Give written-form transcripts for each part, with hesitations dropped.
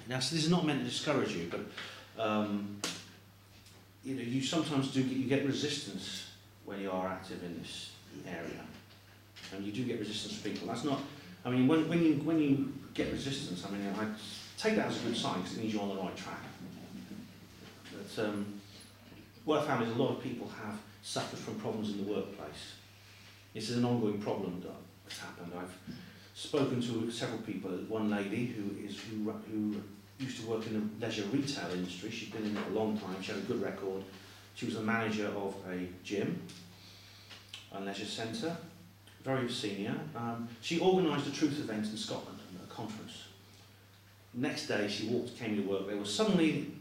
Now, so this is not meant to discourage you, but you know, you sometimes you get resistance when you are active in this area, and you do get resistance from people. That's not. I mean, when you get resistance, I mean, I take that as a good sign because it means you're on the right track. But what I found is a lot of people have suffered from problems in the workplace. This is an ongoing problem that's happened. I've spoken to several people. One lady who used to work in the leisure retail industry. She'd been in it a long time. She had a good record. She was the manager of a gym and leisure centre, very senior. She organised a truth event in Scotland, a conference. Next day she came to work. There was suddenly,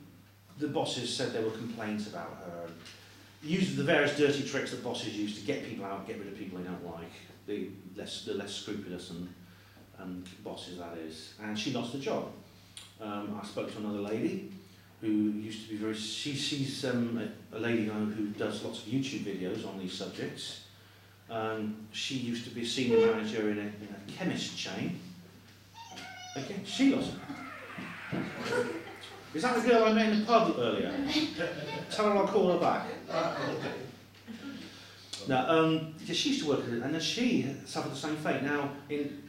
the bosses said there were complaints about her. Used the various dirty tricks that bosses use to get people out, get rid of people they don't like, the less scrupulous and bosses, that is. And she lost the job. I spoke to another lady who used to be very. She's a lady who does lots of YouTube videos on these subjects. She used to be a senior manager in a chemist chain. Again, she lost it. Is that the girl I met in the pub earlier? Tell her I'll call her back. Now, she used to work in it, and then she suffered the same fate. Now, in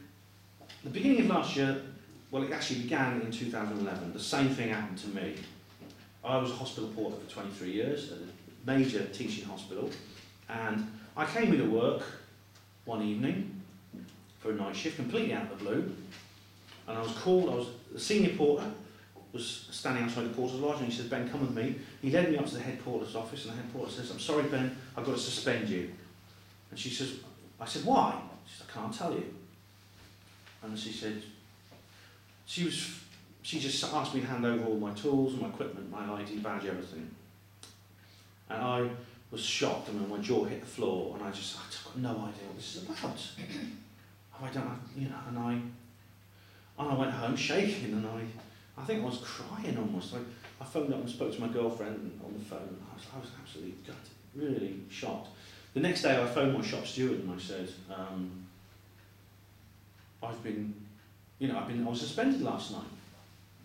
the beginning of last year, well, it actually began in 2011. The same thing happened to me. I was a hospital porter for 23 years at a major teaching hospital, and I came into work one evening for a night shift, completely out of the blue, and I was called. The senior porter was standing outside the porter's lodge, and he said, "Ben, come with me." He led me up to the head porter's office, and the head porter says, "I'm sorry, Ben, I've got to suspend you." And she says, I said, "Why?" She said, "I can't tell you." And she said, she just asked me to hand over all my tools, my equipment, my ID badge, everything. And I was shocked. I mean, my jaw hit the floor, and I've got no idea what this is about. I don't have, and I went home shaking, and I think I was crying almost. I phoned up and spoke to my girlfriend on the phone, and I was absolutely gutted, really shocked. The next day I phoned my shop steward and I said, I was suspended last night,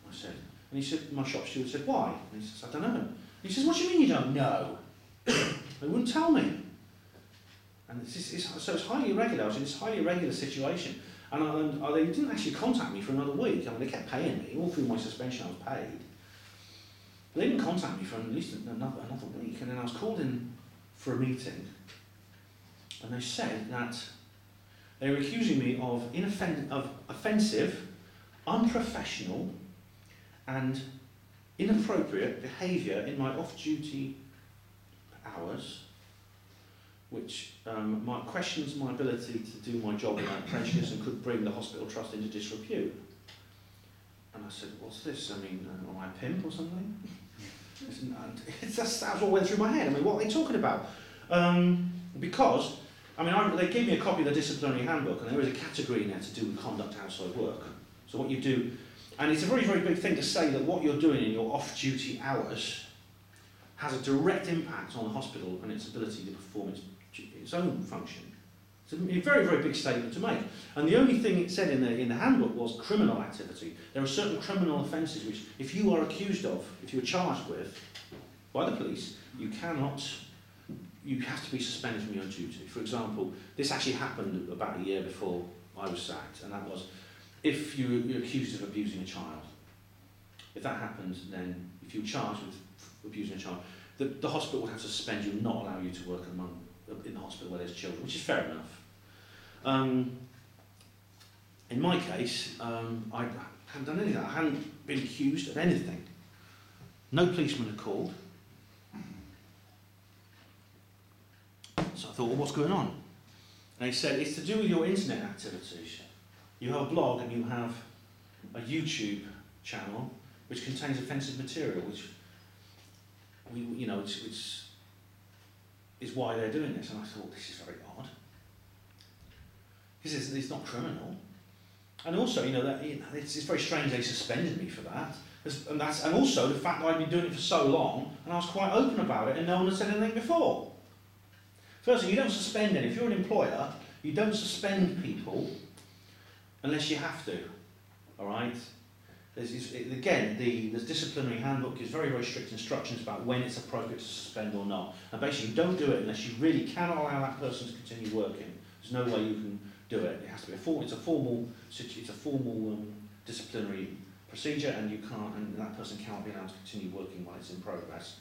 I said. And he said, my shop steward said, "Why?" And he says, "I don't know." And he says, "What do you mean you don't know?" They wouldn't tell me. And so it's highly irregular. I was in this highly irregular situation. And they didn't actually contact me for another week. I mean, they kept paying me. All through my suspension I was paid. But they didn't contact me for at least another week. And then I was called in for a meeting. And they said that they were accusing me of offensive, unprofessional, and inappropriate behaviour in my off-duty hours, which questions my ability to do my job without prejudice and could bring the hospital trust into disrepute. And I said, "What's this? I mean, am I a pimp or something?" That was what went through my head. I mean, what are they talking about? Because, they gave me a copy of the disciplinary handbook, and there is a category in there to do with conduct outside work. So what you do, and it's a very, very big thing to say that what you're doing in your off-duty hours has a direct impact on the hospital and its ability to perform its own function. It's a very, very big statement to make. And the only thing it said in the handbook was criminal activity. There are certain criminal offences which, if you are accused of, if you are charged with by the police, you have to be suspended from your duty. For example, this actually happened about a year before I was sacked, and that was if you're accused of abusing a child. If that happened, then if you're charged with abusing a child, the hospital would have to suspend you and not allow you to work in the hospital where there's children, which is fair enough. In my case, I hadn't done anything. I hadn't been accused of anything. No policeman had called. So I thought, well, what's going on? And he said, it's to do with your internet activities. You have a blog and you have a YouTube channel which contains offensive material, which is why they're doing this. And I thought, this is very odd. It's not criminal. And also, it's very strange they suspended me for that. And also the fact that I'd been doing it for so long, and I was quite open about it, and no one had said anything before. Firstly, you don't suspend any. If you're an employer, you don't suspend people unless you have to. All right? Again, the disciplinary handbook gives very, very strict instructions about when it's appropriate to suspend or not. And basically, you don't do it unless you really cannot allow that person to continue working. There's no way you can do it. It has to be it's a formal disciplinary procedure, and that person cannot be allowed to continue working while it's in progress.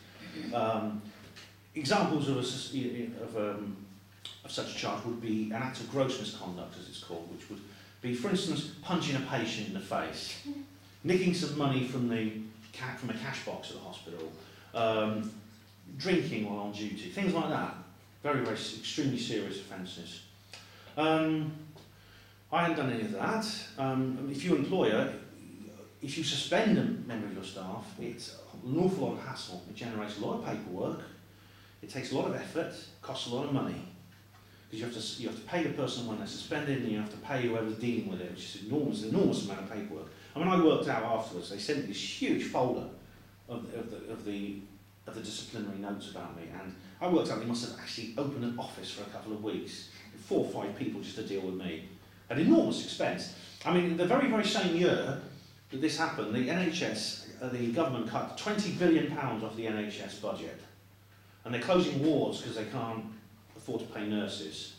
Examples of such a charge would be an act of gross misconduct, as it's called, which would be, for instance, punching a patient in the face, nicking some money from a cash box at the hospital, drinking while on duty, things like that. Very, very extremely serious offences. I hadn't done any of that. If you're an employer, if you suspend a member of your staff, it's an awful lot of hassle. It generates a lot of paperwork. It takes a lot of effort. Costs a lot of money. Because you have to pay the person when they're suspended, and you have to pay whoever's dealing with it, which is an enormous amount of paperwork. I mean, I worked out afterwards. They sent me this huge folder of the disciplinary notes about me, and I worked out they must have actually opened an office for a couple of weeks, 4 or 5 people just to deal with me, at enormous expense. I mean, the very, very same year that this happened, the NHS, the government cut £20 billion off the NHS budget, and they're closing wards because they can't afford to pay nurses.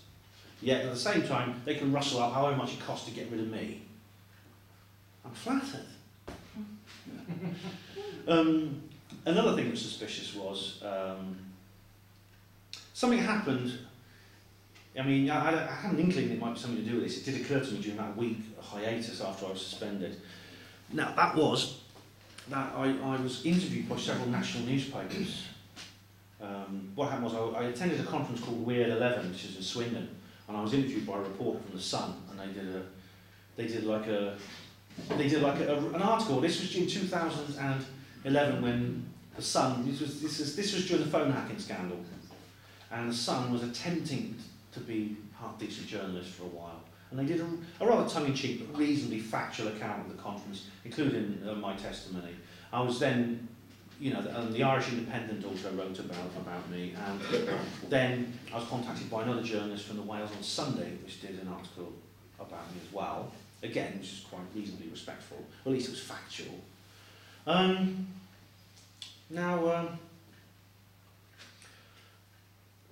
Yet at the same time, they can rustle up however much it costs to get rid of me. I'm flattered. Another thing that was suspicious was something happened. I mean, I had an inkling it might be something to do with this. It did occur to me during that week hiatus after I was suspended. Now, that was that I was interviewed by several national newspapers. What happened was I attended a conference called Weird 11, which is in Swindon, and I was interviewed by a reporter from The Sun, and they did like an article. This was in 2011 when The Sun, this was during the phone hacking scandal, and The Sun was attempting to be half-decent journalists for a while. And they did a rather tongue-in-cheek but reasonably factual account of the conference, including my testimony. I was then, the Irish Independent also wrote about me, and then I was contacted by another journalist from the Wales on Sunday, which did an article about me as well. Again, which is quite reasonably respectful, or at least it was factual.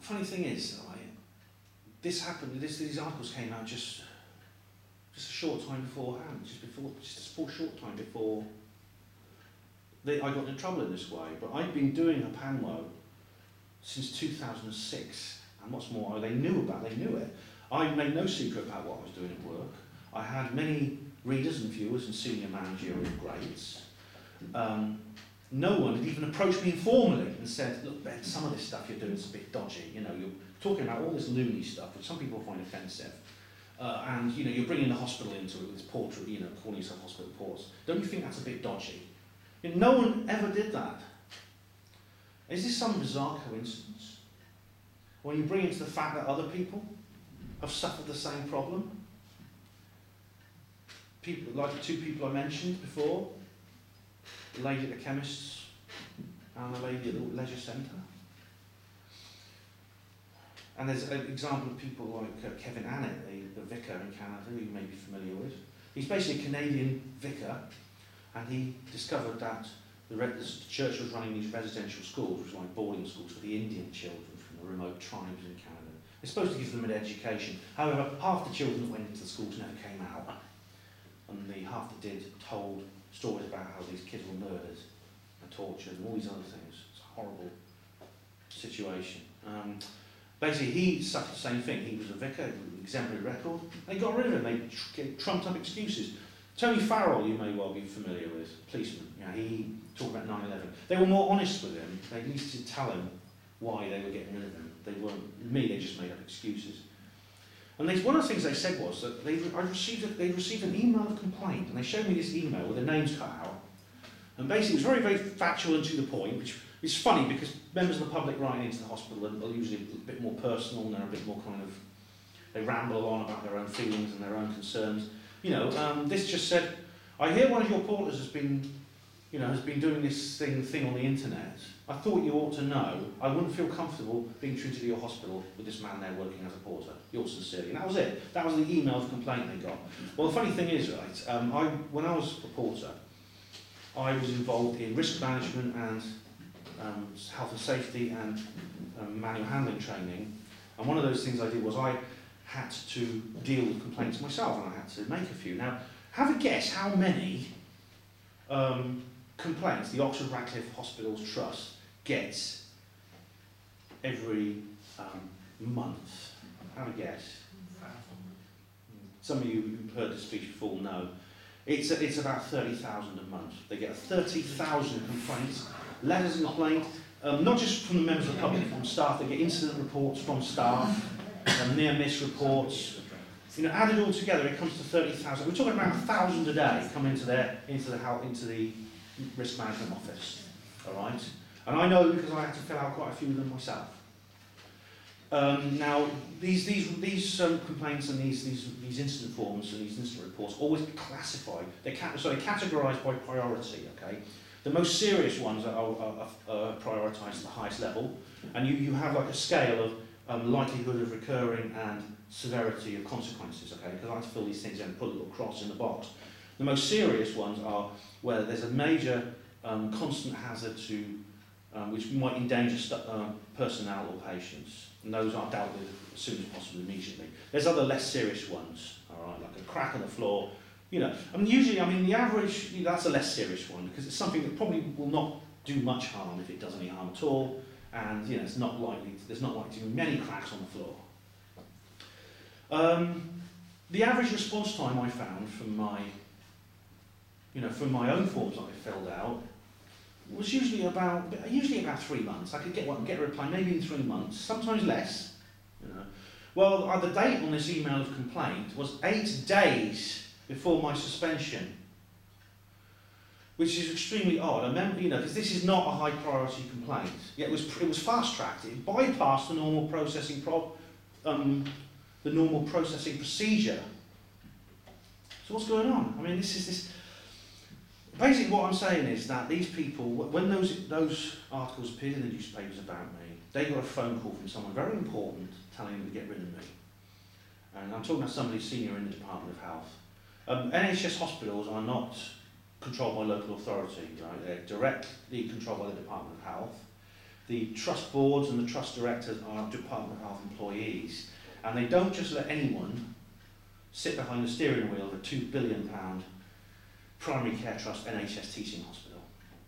Funny thing is, this happened. These articles came out just a short time beforehand, just a short time before I got into trouble in this way. But I'd been doing a PANWO since 2006, and what's more, they knew it. I made no secret about what I was doing at work. I had many readers and viewers in senior managerial grades. No one had even approached me informally and said, "Look, Ben, some of this stuff you're doing is a bit dodgy. You're talking about all this loony stuff, which some people find offensive, and you're bringing the hospital into it with this portrait, calling yourself hospital reports. Don't you think that's a bit dodgy?" No one ever did that. Is this some bizarre coincidence? When you bring into the fact that other people have suffered the same problem? People like the 2 people I mentioned before, the lady at the chemist's and the lady at the leisure centre. And there's an example of people like Kevin Annett, the vicar in Canada, who you may be familiar with. He's basically a Canadian vicar, and he discovered that the church was running these residential schools, which were like boarding schools for the Indian children from the remote tribes in Canada. They're supposed to give them an education. However, half the children that went into the schools never came out, and the half that did told stories about how these kids were murdered and tortured and all these other things. It's a horrible situation. Basically, he suffered the same thing. He was a vicar, exemplary record. They got rid of him. They trumped up excuses. Tony Farrell, you may well be familiar with, policeman. He talked about 9/11. They were more honest with him. They needed to tell him why they were getting rid of him. They weren't me. They just made up excuses. And one of the things they said was that they received an email of complaint, and they showed me this email with their names cut out. And basically, it was very, very factual and to the point, which is funny because members of the public writing into the hospital are usually a bit more personal, and they're a bit more they ramble on about their own feelings and their own concerns. This just said, "I hear one of your porters has been doing this thing on the internet. I thought you ought to know. I wouldn't feel comfortable being treated at your hospital with this man there working as a porter. Yours sincerely." And that was it. That was the email of complaint they got. Well, the funny thing is, when I was a porter, I was involved in risk management and health and safety and manual handling training. And one of those things I did was I had to deal with complaints myself, and I had to make a few. Now, have a guess how many complaints the Oxford Radcliffe Hospitals Trust gets every month. Have a guess. Some of you who've heard this speech before know. It's about 30,000 a month. They get 30,000 complaints, letters of complaint, not just from the members of the public, from staff. They get incident reports from staff, near miss reports. You know, added all together, it comes to 30,000. We're talking about 1,000 a day come into the risk management office. All right, and I know because I had to fill out quite a few of them myself. Now, these complaints and these incident forms and these incident reports always classify. They're categorised by priority. Okay, the most serious ones are prioritised at the highest level, and you have like a scale of likelihood of recurring and severity of consequences. Okay, because I have to fill these things in and put a little cross in the box. The most serious ones are where there's a major constant hazard to which might endanger personnel or patients. And those are dealt with as soon as possible, immediately. There's other less serious ones, all right, like a crack on the floor. You know, usually, the average, that's a less serious one because it's something that probably will not do much harm if it does any harm at all, and there's not likely to be many cracks on the floor. The average response time I found from my own forms that I filled out was usually about 3 months. I could get a reply maybe in 3 months, sometimes less. Well, the date on this email of complaint was 8 days before my suspension, which is extremely odd. I remember, because this is not a high priority complaint. Yet it was fast tracked. It bypassed the normal processing procedure. So what's going on? This. Basically, what I'm saying is that these people, when those articles appeared in the newspapers about me, they got a phone call from someone very important telling them to get rid of me. And I'm talking about somebody senior in the Department of Health. NHS hospitals are not controlled by local authority, right? They're directly controlled by the Department of Health. The trust boards and the trust directors are Department of Health employees, and they don't just let anyone sit behind the steering wheel of a £2 billion primary care trust NHS teaching hospital.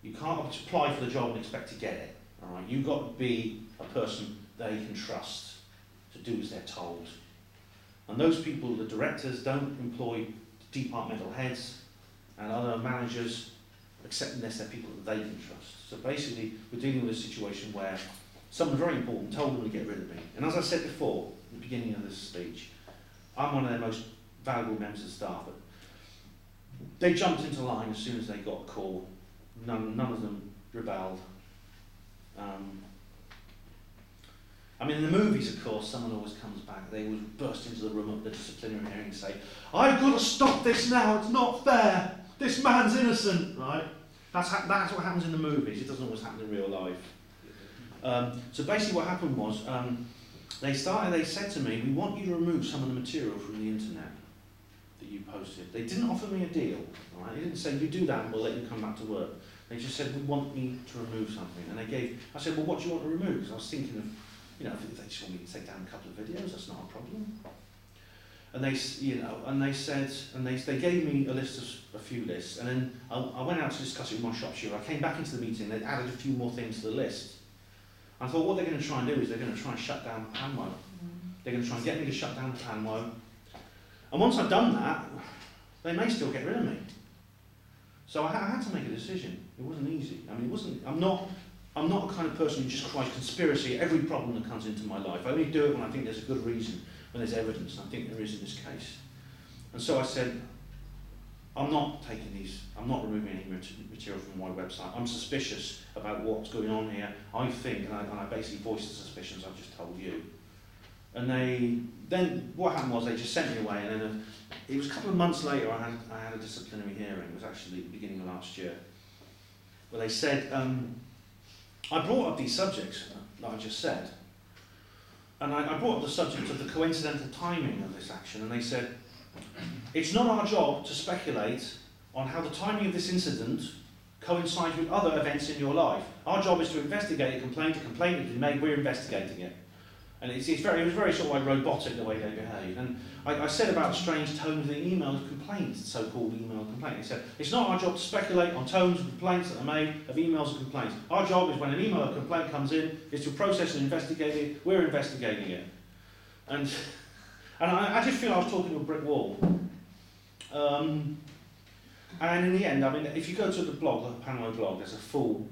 You can't apply for the job and expect to get it. All right, you've got to be a person they can trust to do as they're told. And those people, the directors, don't employ departmental heads and other managers, except unless they're people that they can trust. So basically, we're dealing with a situation where someone very important told them to get rid of me. And as I said before, at the beginning of this speech, I'm one of their most valuable members of staff. But they jumped into line as soon as they got a call. None of them rebelled. In the movies, of course, someone always comes back. They would burst into the room at the disciplinary hearing and say, "I've got to stop this now. It's not fair. This man's innocent." Right? That's what happens in the movies. It doesn't always happen in real life. So basically, what happened was they said to me, "We want you to remove some of the material from the internet that you posted." They didn't offer me a deal. Right? They didn't say, "You do that and we'll let you come back to work." They just said, "We want me to remove something." And I said, "Well, what do you want to remove?" Because I was thinking of, if they just want me to take down a couple of videos, that's not a problem. And they gave me a few lists, and then I went out to discuss it with my shop steward. I came back into the meeting, they'd added a few more things to the list. I thought what they're going to try and do is they're going to try and shut down Panwo. They're going to try and get me to shut down Panwo. And once I've done that, they may still get rid of me. So I had to make a decision. It wasn't easy. I'm not a kind of person who just cries conspiracy at every problem that comes into my life. I only do it when I think there's a good reason, when there's evidence, and I think there is in this case. And so I said, I'm not removing any material from my website. I'm suspicious about what's going on here. I think, and I basically voiced the suspicions I've just told you. And then what happened was they just sent me away, and then it was a couple of months later I had a disciplinary hearing. It was actually the beginning of last year, where they said, I brought up these subjects that I just said, and I brought up the subject of the coincidental timing of this action, and they said, "It's not our job to speculate on how the timing of this incident coincides with other events in your life. Our job is to investigate a complaint has been made, we're investigating it. And it was very sort of like robotic the way they behaved. And I said about the strange tone of the email complaints, so-called email complaint. He said, it's not our job to speculate on tones of complaints that are made of emails and complaints. Our job is when an email or complaint comes in, is to process and investigate it. We're investigating it. And I just feel I was talking to a brick wall. And in the end, I mean, if you go to the blog, the Panamo blog, there's a full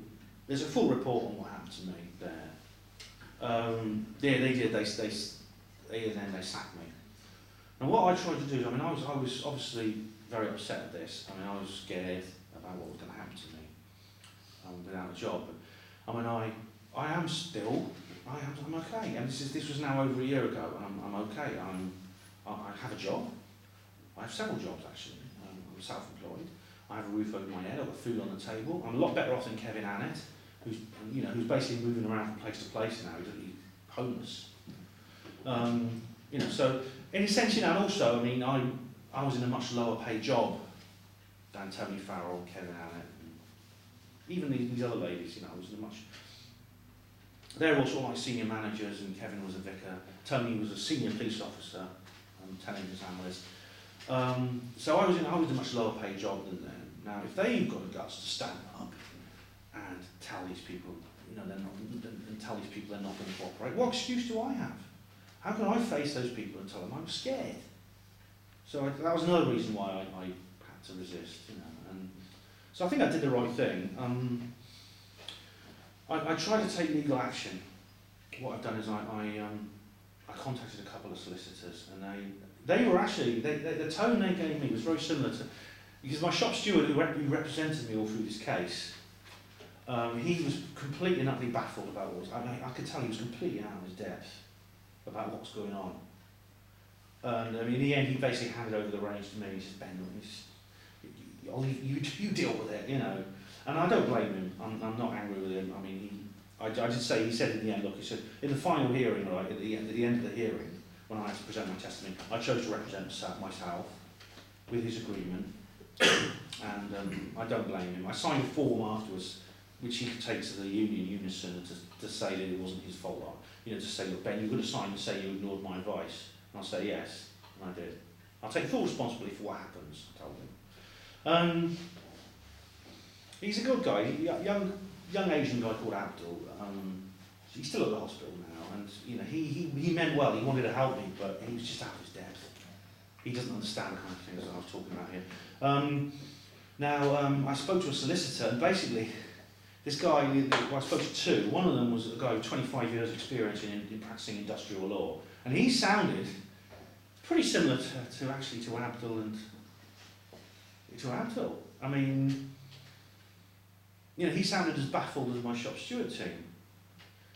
report on what happened to me there. They did. They sacked me. And what I tried to do, I mean, I was obviously very upset at this. I mean, I was scared about what was going to happen to me without a job. But, I mean, I'm okay. And this was now over a year ago, and I'm okay. I have a job. I have several jobs actually. I'm self-employed. I have a roof over my head. I've got food on the table. I'm a lot better off than Kevin Annett, who's basically moving around from place to place now. He's homeless. So in a sense, and also, I mean, I was in a much lower paid job than Tony Farrell, Kevin Annett, and even these other ladies. I was in a much. They're all sort of like senior managers, and Kevin was a vicar. Tony was a senior police officer, intelligence analyst. So I was in a much lower paid job than them. Now, if they've got the guts to stand up and tell these people, they're not going to cooperate, what excuse do I have? How can I face those people and tell them I'm scared? So that was another reason why I had to resist, And so I think I did the right thing. I tried to take legal action. What I've done is I contacted a couple of solicitors, and they were actually, the tone they gave me was very similar to, because my shop steward who represented me all through this case, he was completely and utterly baffled about what was, I could tell he was completely out of his depth about what was going on. And in the end he basically handed over the reins to me. He said, Ben, I'll leave you deal with it, And I don't blame him. I'm not angry with him. I mean, I did say, he said in the end, look, he said, in the final hearing, right, at the end of the hearing, when I had to present my testimony, I chose to represent myself with his agreement, and I don't blame him. I signed a form afterwards, which he could take to the unison to say that it wasn't his fault. To say, look, Ben, you're going to sign and say you ignored my advice. And I'll say yes, and I did. I'll take full responsibility for what happens, I told him. He's a good guy, young Asian guy called Abdul. He's still at the hospital now, and he meant well. He wanted to help me, but he was just out of his depth. He doesn't understand the kind of things that I was talking about here. I spoke to a solicitor, and basically, this guy, I spoke to two. One of them was a guy with 25 years' experience in practicing industrial law, and he sounded pretty similar to Abdul and to Abdul. I mean, he sounded as baffled as my shop steward team.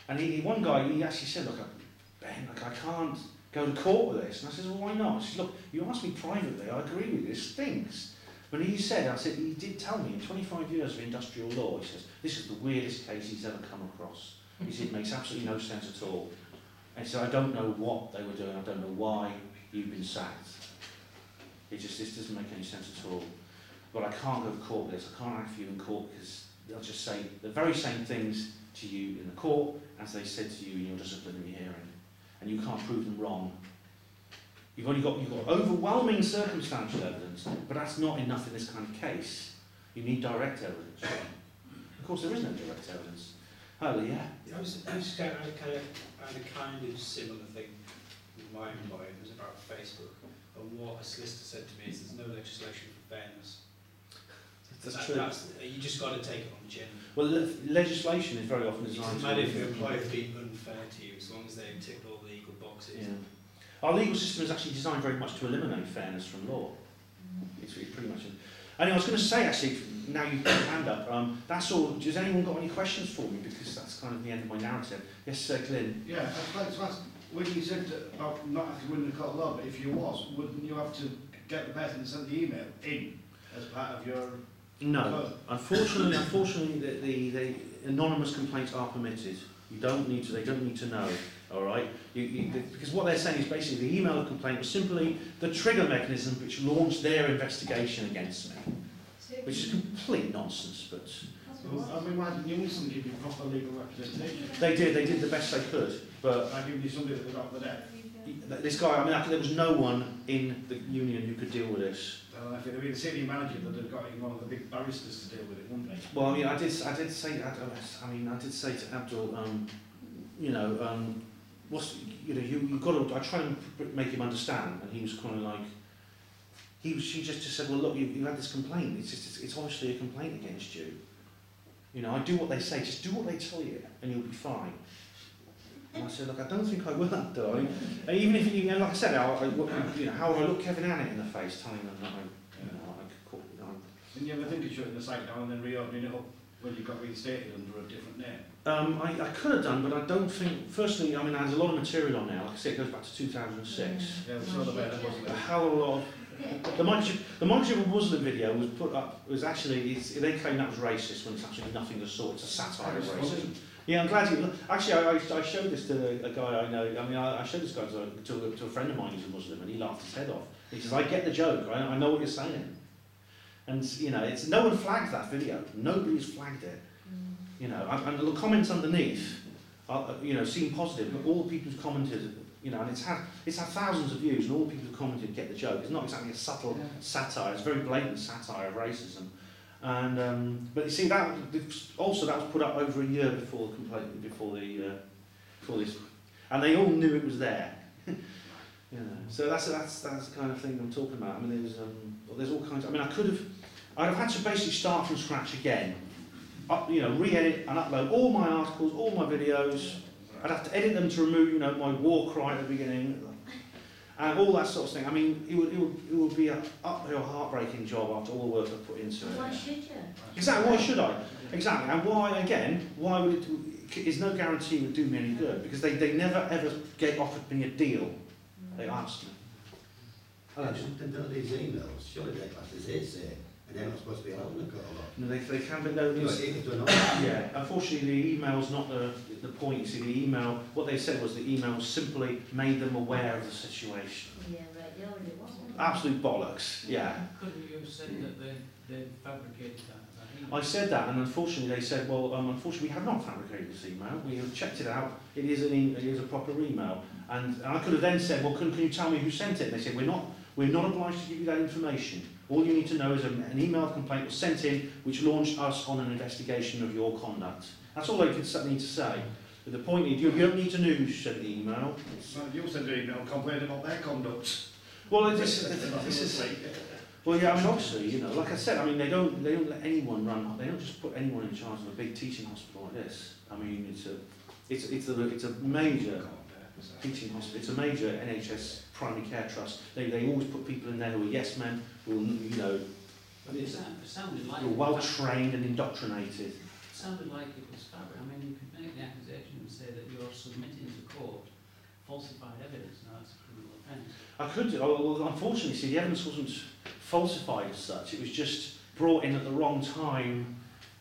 And one guy, he actually said, look, Ben, I can't go to court with this. And I said, well, why not? She said, look, you asked me privately, I agree with you, this stinks. But he did tell me, in 25 years of industrial law, he says, this is the weirdest case he's ever come across. He said, it makes absolutely no sense at all. And he said, I don't know what they were doing, I don't know why you've been sacked. This doesn't make any sense at all. But I can't go to court with this, I can't act for you in court, because they'll just say the very same things to you in the court as they said to you in your disciplinary hearing, and you can't prove them wrong. You've got overwhelming circumstantial evidence, but that's not enough in this kind of case. You need direct evidence. Of course, there is no direct evidence. Yeah. I was kind of similar thing with my employer. It was about Facebook, and what a solicitor said to me is there's no legislation for fairness. That's true. You just got to take it on the chin. Well, legislation is very often designed to... It doesn't matter if your employer is being unfair to you, as long as they tick all the legal boxes. Yeah. Our legal system is actually designed very much to eliminate fairness from law. It's pretty much... And I was going to say, actually, now you've got your hand up, that's all. Has anyone got any questions for me? Because that's kind of the end of my narrative. Yes, Glyn? Yeah, I'd like to ask, when you said about not having to win the court of law, but if you was, wouldn't you have to get the person to send the email in as part of your... No. Unfortunately, the anonymous complaints are permitted. They don't need to know. All right, because what they're saying is basically the email of complaint was simply the trigger mechanism which launched their investigation against me. So which is complete nonsense. But Well, I mean, why didn't Youngson give you proper legal representation? they did the best they could. But I give you somebody that was off the deck. this guy, I mean, there was no one in the union who could deal with this. Well, if it had been the city manager that had got in one of the big barristers to deal with it, wouldn't they? Well, I mean, I did say to Abdul, you've got to. I tried to make him understand, and he was kind of like, she just said, well, look, you had this complaint. It's obviously a complaint against you. You know, I do what they say. Just do what they tell you, and you'll be fine. And I said, look, I don't think I will, darling. Even if like I said, how would I look Kevin Annett in the face, telling them that I could. Didn't you ever think of shutting the site down and then reopening it up when you got reinstated under a different name? I could have done, but I don't think. Firstly, I mean, there's a lot of material on there. Like I said, it goes back to 2006. Yeah, we saw the better, wasn't A it? hell of a lot. The microchip of Muslim video was put up. Was actually they claim that was racist when it's actually nothing of the sort. It's a satire of racism. Yeah, I'm glad you. Actually, I showed this to a guy I know. I mean, I showed this guy to a friend of mine who's a Muslim, and he laughed his head off. He says, "I get the joke. I know what you're saying." And it's no one flagged that video. Nobody's flagged it. And the comments underneath, seem positive. But all the people who've commented, and it's had thousands of views, and all the people who've commented get the joke. It's not exactly a subtle satire. It's a very blatant satire of racism. And but you see that was put up over a year before this, and they all knew it was there. So that's the kind of thing I'm talking about. I mean, there's all kinds. I mean, I'd have had to basically start from scratch again. Re-edit and upload all my articles, all my videos. I'd have to edit them to remove, my war cry at the beginning, and all that sort of thing. I mean, it would be a uphill, heartbreaking job after all the work I've put into it. Why should you? Exactly. Why should I? Exactly. And why would it? There's no guarantee it would do me any good, because they never ever offered me a deal. They asked me. Hello. Something done these emails. Surely they're classed as hearsay, and they're not supposed to be allowed in the court of law. No, they can be. No, yeah. Unfortunately, the email's not the point. You see, the email. What they said was the email simply made them aware of the situation. Yeah, right. Yeah, it wasn't. Absolute bollocks. Yeah. Couldn't you have said that they fabricated that? I said that, and unfortunately they said, well, unfortunately we have not fabricated this email. We have checked it out. It is a proper email. And I could have then said, well, can you tell me who sent it? And they said, we're not obliged to give you that information. All you need to know is an email complaint was sent in, which launched us on an investigation of your conduct. That's all they need to say. But the point is, you don't need to know who sent the email. You sent an email complaining about their conduct. Well, this is. Well, yeah, I mean, obviously, like I said, I mean, they don't let anyone run. They don't just put anyone in charge of a big teaching hospital like this. I mean, it's a major teaching hospital. It's a major NHS primary care trust. They always put people in there who are yes men, who are, But it sounded like who are well trained and indoctrinated. It sounded like it was fabric. I mean, you could make the accusation and say that you're submitting to court falsified evidence. Now that's a criminal offence. I could, well, unfortunately, see, the evidence wasn't falsified as such. It was just brought in at the wrong time,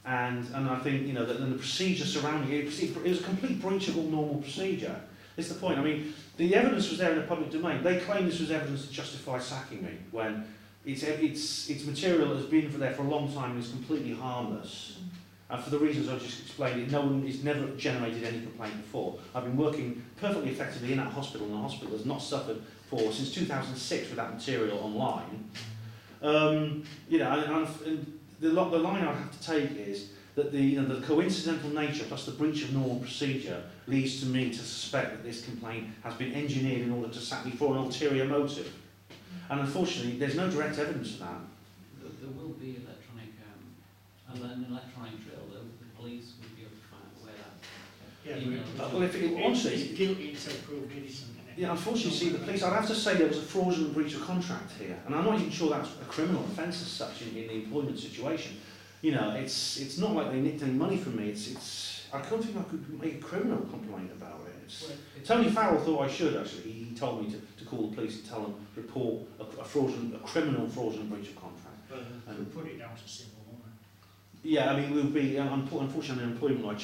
and I think that the procedure surrounding it, it was a complete breach of all normal procedure. That's the point. I mean, the evidence was there in the public domain. They claim this was evidence to justify sacking me, when it's material that has been there for a long time and is completely harmless. And for the reasons I've just explained, it's never generated any complaint before. I've been working perfectly effectively in that hospital, and the hospital has not suffered since 2006 with that material online. And the line I have to take is that the coincidental nature plus the breach of normal procedure leads to me to suspect that this complaint has been engineered in order to sack me for an ulterior motive. And unfortunately, there's no direct evidence of that. There will be an electronic trail, though. The police would be able to find where that email was. Well, if it honestly, it's guilty until proved innocent. yeah, unfortunately, see, the police, I'd have to say there was a fraudulent breach of contract here, and I'm not even sure that's a criminal offence as such in the employment situation. It's not like they nicked any money from me. I don't think I could make a criminal complaint about it. Tony Farrell thought I should, actually. He told me to call the police and tell them, report a criminal fraudulent breach of contract. And put it down to civil, won't it? Yeah, I mean, we'll be, unfortunately, I'm an employment law.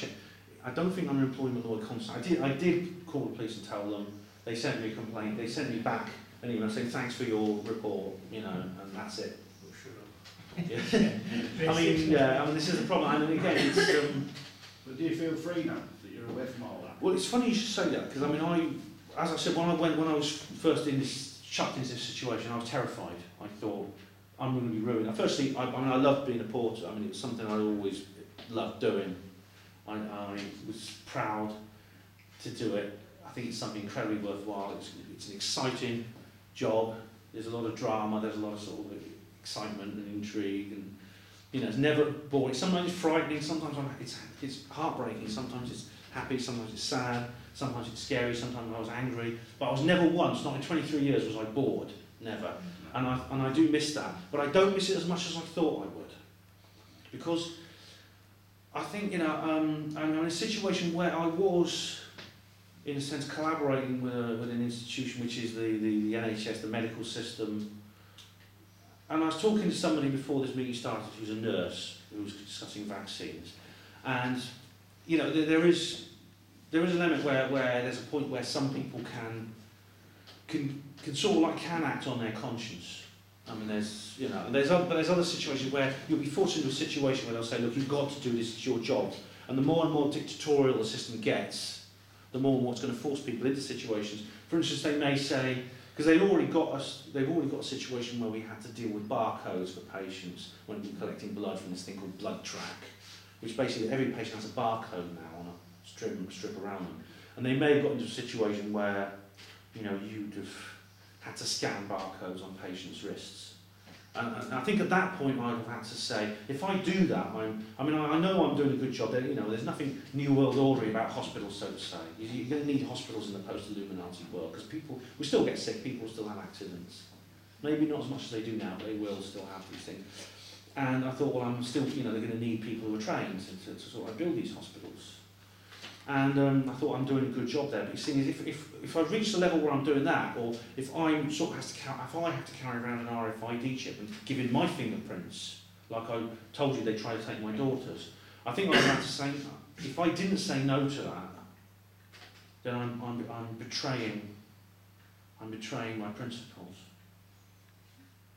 I don't think I'm an employment law constant. I did call the police and tell them. They sent me a complaint. They sent me back an email saying thanks for your report, and that's it. Yeah. I mean, this is the problem, and again, it's... But do you feel free now that you're away from all that? Well, it's funny you should say that, because I mean, as I said, when I was first chucked into this situation, I was terrified. I thought, I'm going to be ruined. Firstly, I mean, I loved being a porter. I mean, it was something I always loved doing. I was proud to do it. I think it's something incredibly worthwhile. It's an exciting job. There's a lot of drama. There's a lot of sort of excitement and intrigue, and it's never boring. Sometimes it's frightening. Sometimes it's heartbreaking. Sometimes it's happy. Sometimes it's sad. Sometimes it's scary. Sometimes I was angry. But I was never once, not in 23 years, was I bored. Never. And I do miss that. But I don't miss it as much as I thought I would, because I think I'm in a situation where I was, in a sense, collaborating with an institution which is the NHS, the medical system. And I was talking to somebody before this meeting started who's a nurse who was discussing vaccines. And, there is an element where there's a point where some people can sort of can act on their conscience. I mean, there's other situations where you'll be forced into a situation where they'll say, look, you've got to do this, it's your job. And the more and more dictatorial the system gets, the more and more it's going to force people into situations. For instance, they may say, because they've already got a situation where we had to deal with barcodes for patients when we were collecting blood from this thing called blood track, which basically every patient has a barcode now on a strip around them. And they may have got into a situation where, you'd have had to scan barcodes on patients' wrists. And I think at that point I'd have had to say, if I do that, I know I'm doing a good job. There's nothing New World Order about hospitals, so to say. You're going to need hospitals in the post-Illuminati world, because we still get sick, people still have accidents. Maybe not as much as they do now, but they will still have these things. And I thought, well, I'm still, they're going to need people who are trained to sort of build these hospitals. And I thought I'm doing a good job there. But you see, if I've reached the level where I'm doing that, or if I have to carry around an RFID chip and give in my fingerprints, like I told you they tried to take my daughter's, I think I'd have to say, if I didn't say no to that, then I'm betraying my principles.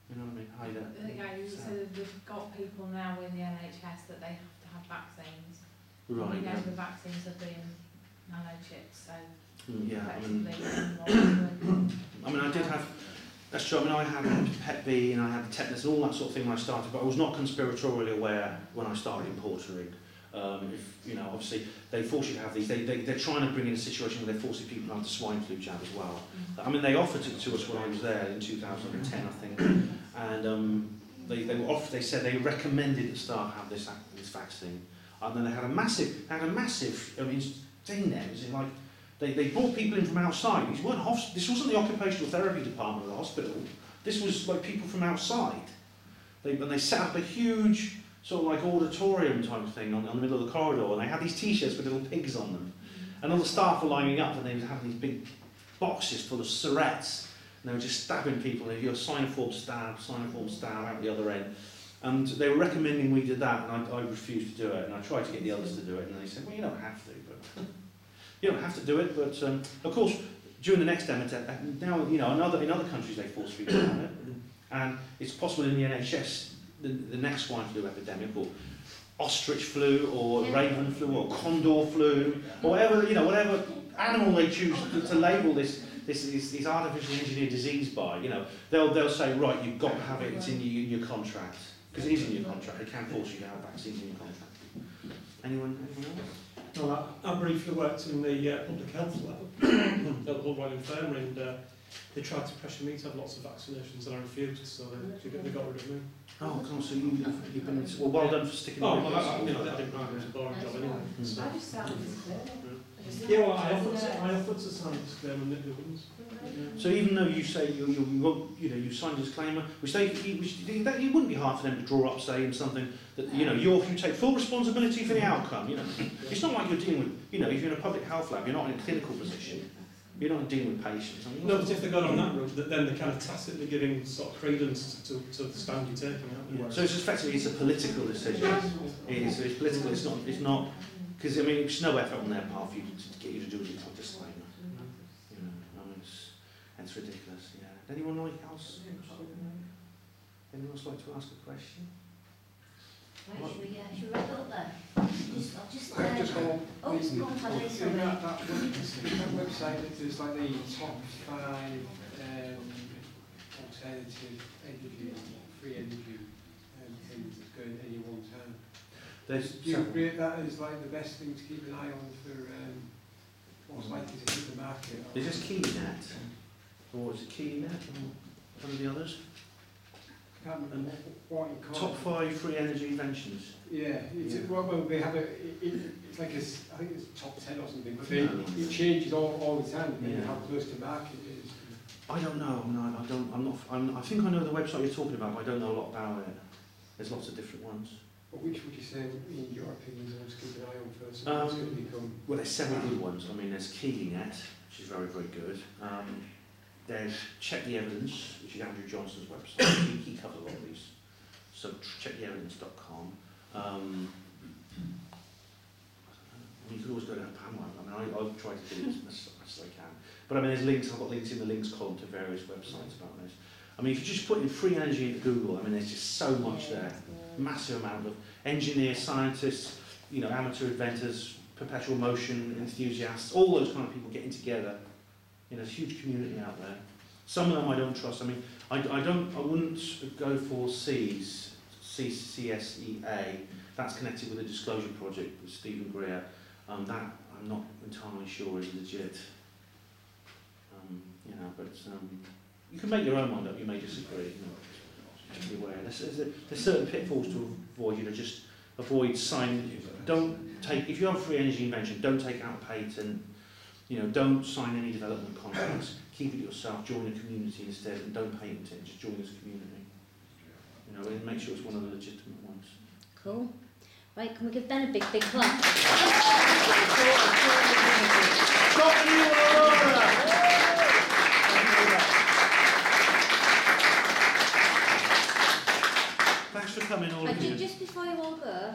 You know what I mean? Hi there. Yeah, you said they've got people now in the NHS that they have to have vaccines. Right. We know the vaccines have been nanochips, so yeah, I did have. That's true. I had Hep B and I had the tetanus and all that sort of thing when I started, but I was not conspiratorially aware when I started in portering. Obviously they force you to have these. They're trying to bring in a situation where they're forcing people to have the swine flu jab as well. I mean, they offered it to us when I was there in 2010, I think, and they said they recommended that staff have this vaccine. And then they had a massive thing there. It was like they brought people in from outside. This wasn't the occupational therapy department of the hospital. This was like people from outside. They set up a huge sort of like auditorium type thing on the middle of the corridor, and they had these T-shirts with little pigs on them. And all the staff were lining up, and they were having these big boxes full of syrettes, and they were just stabbing people. And if you're a sign-form stab out the other end. And they were recommending we did that, and I refused to do it. And I tried to get the others to do it, and they said, well, you don't have to, but you don't have to do it. But of course, during the next epidemic, now in other countries they force people to have it, and it's possible in the NHS the next swine flu epidemic, or ostrich flu, or raven flu, or condor flu, or whatever animal they choose to label this artificially engineered disease by. They'll say, right, you've got to have it. It's in your contract. Because it is in your contract, they can force you to have vaccines in your contract. Anyone else? Well, I briefly worked in the public health lab at the Hull Royal Infirmary, and they tried to pressure me to have lots of vaccinations, and I refused, so they got rid of me. Oh, come on, so you've been... Well done for sticking with it. I didn't mind, it was a boring job anyway. So. I just sounded Yeah, well, I offered to sign a disclaimer and they wouldn't. So even though you say you signed a disclaimer, it wouldn't be hard for them to draw up saying something that you take full responsibility for the outcome. It's not like you're dealing with if you're in a public health lab, you're not in a clinical position. You're not dealing with patients. No, but if they got on that route, then they're kind of tacitly giving sort of credence to the stand you're taking out. So it's effectively a political decision. It's political. It's not because it's no effort on their part for you to get you to do a disclaimer. It's ridiculous. Yeah. Anyone else like to ask a question? Right, should we wrap it up there? Just, I've just got one. oh, go on, Paddy, In sorry. that website, that there's like the top 5 alternative energy, free energy things that's going at any one time. There's Do you several. rate that as like the best thing to keep an eye on for what's likely to hit the market? Or Is this KeyNet? Or is it KeyNet? Or one of the others? I can't remember what you call Top it. 5 free energy inventions. Yeah, it's Yeah. well, they have it's like I think it's top 10 or something, but Yeah. it changes all the time depending Yeah. on how close to market it is. I don't know. I think I know the website you're talking about, but I don't know a lot about it. There's lots of different ones. But which would you say, in your opinion, is one to keep an eye on first? So it's going to become. Well, there's several good ones. I mean, there's KeyNet, which is very, very good. There's Check the Evidence, which is Andrew Johnson's website. he covers a lot of these. So checktheevidence.com. You could always go down Pamela. I mean, I've tried to do it as much as I can. But I mean, there's links. I've got links in the links column to various websites about this. I mean, if you just put in free energy into Google, I mean, there's just so much there. Massive amount of engineers, scientists, amateur inventors, perpetual motion enthusiasts, all those kind of people getting together. There's a huge community out there. Some of them I don't trust. I mean, I wouldn't go for CSEA. That's connected with a disclosure project with Stephen Greer. That I'm not entirely sure is legit. But you can make your own mind up. You may disagree. Just be aware. There's certain pitfalls to avoid. Just avoid signing. Don't take, if you have a free energy invention, don't take out a patent. Don't sign any development contracts. Keep it yourself. Join a community instead, and don't patent it. Just join as a community. And make sure it's one of the legitimate ones. Cool. Right, can we give Ben a big clap? Thanks for coming, all of you. Just before you all go,